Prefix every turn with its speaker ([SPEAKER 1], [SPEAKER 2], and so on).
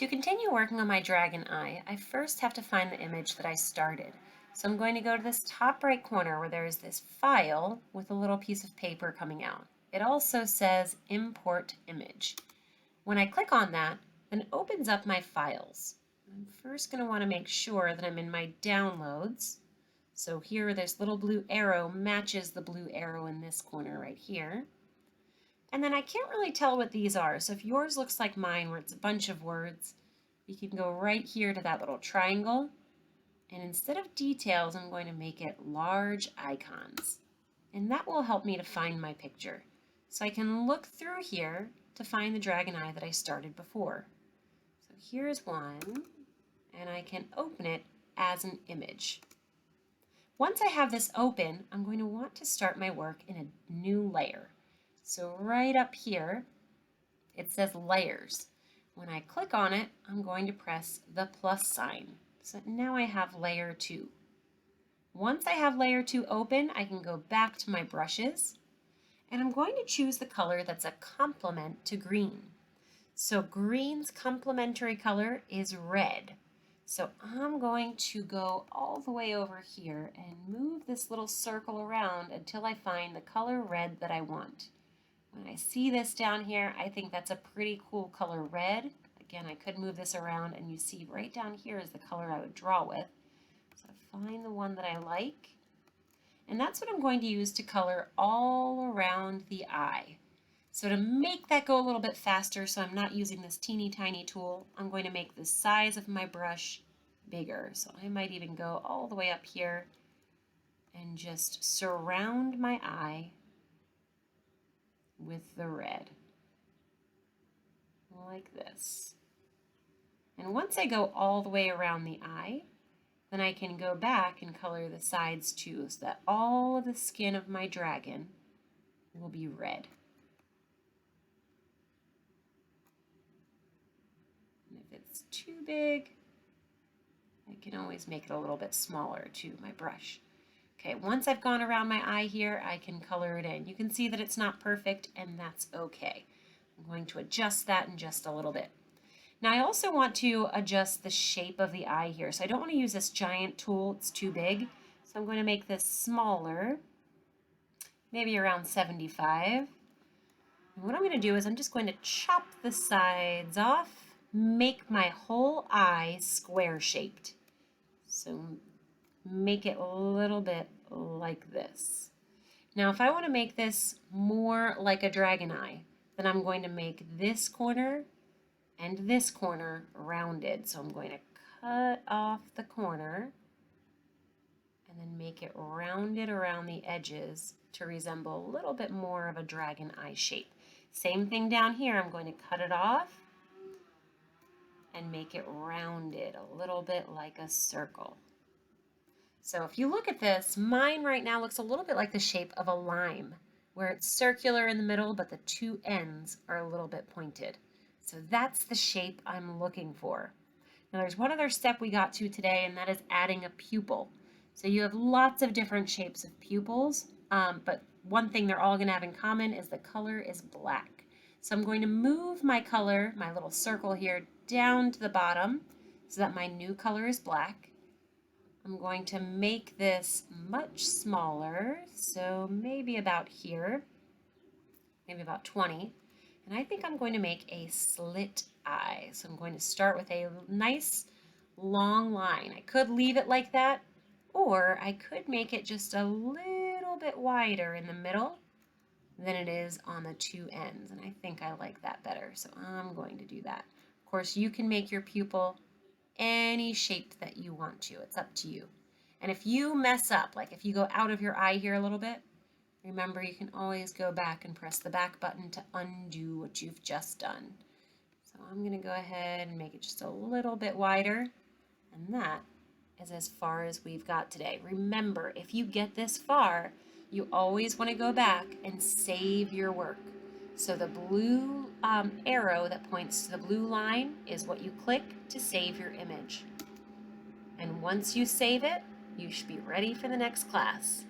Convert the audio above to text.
[SPEAKER 1] To continue working on my dragon eye, I first have to find the image that I started. So I'm going to go to this top right corner where there is this file with a little piece of paper coming out. It also says import image. When I click on that, then it opens up my files. I'm first going to want to make sure that I'm in my downloads. So here this little blue arrow matches the blue arrow in this corner right here. And then I can't really tell what these are, so if yours looks like mine where it's a bunch of words, you can go right here to that little triangle, and instead of details, I'm going to make it large icons. And that will help me to find my picture. So I can look through here to find the dragon eye that I started before. So here's one, and I can open it as an image. Once I have this open, I'm going to want to start my work in a new layer. So right up here, it says layers. When I click on it, I'm going to press the plus sign. So now I have layer 2. Once I have layer 2 open, I can go back to my brushes, and I'm going to choose the color that's a complement to green. So green's complementary color is red. So I'm going to go all the way over here and move this little circle around until I find the color red that I want. When I see this down here, I think that's a pretty cool color red. Again, I could move this around and you see right down here is the color I would draw with. So find the one that I like. And that's what I'm going to use to color all around the eye. So to make that go a little bit faster, so I'm not using this teeny tiny tool, I'm going to make the size of my brush bigger. So I might even go all the way up here and just surround my eye with the red, like this. And once I go all the way around the eye, then I can go back and color the sides too, so that all of the skin of my dragon will be red. And if it's too big, I can always make it a little bit smaller too, my brush. Okay, once I've gone around my eye here, I can color it in. You can see that it's not perfect, and that's okay. I'm going to adjust that in just a little bit. Now I also want to adjust the shape of the eye here. So I don't want to use this giant tool, it's too big. So I'm going to make this smaller, maybe around 75. And what I'm going to do is I'm just going to chop the sides off, make my whole eye square shaped. So make it a little bit like this. Now if I want to make this more like a dragon eye, then I'm going to make this corner and this corner rounded. So I'm going to cut off the corner and then make it rounded around the edges to resemble a little bit more of a dragon eye shape. Same thing down here, I'm going to cut it off and make it rounded a little bit like a circle. So if you look at this, mine right now looks a little bit like the shape of a lime, where it's circular in the middle, but the two ends are a little bit pointed. So that's the shape I'm looking for. Now there's one other step we got to today, and that is adding a pupil. So you have lots of different shapes of pupils, but one thing they're all going to have in common is the color is black. So I'm going to move my color, my little circle here, down to the bottom so that my new color is black. I'm going to make this much smaller, so maybe about here, maybe about 20. And I think I'm going to make a slit eye. So I'm going to start with a nice long line. I could leave it like that, or I could make it just a little bit wider in the middle than it is on the two ends. And I think I like that better, so I'm going to do that. Of course, you can make your pupil any shape that you want to. It's up to you. And if you mess up, like if you go out of your eye here a little bit, remember you can always go back and press the back button to undo what you've just done. So I'm going to go ahead and make it just a little bit wider. And that is as far as we've got today. Remember, if you get this far, you always want to go back and save your work. So the blue arrow that points to the blue line is what you click to save your image. And once you save it, you should be ready for the next class.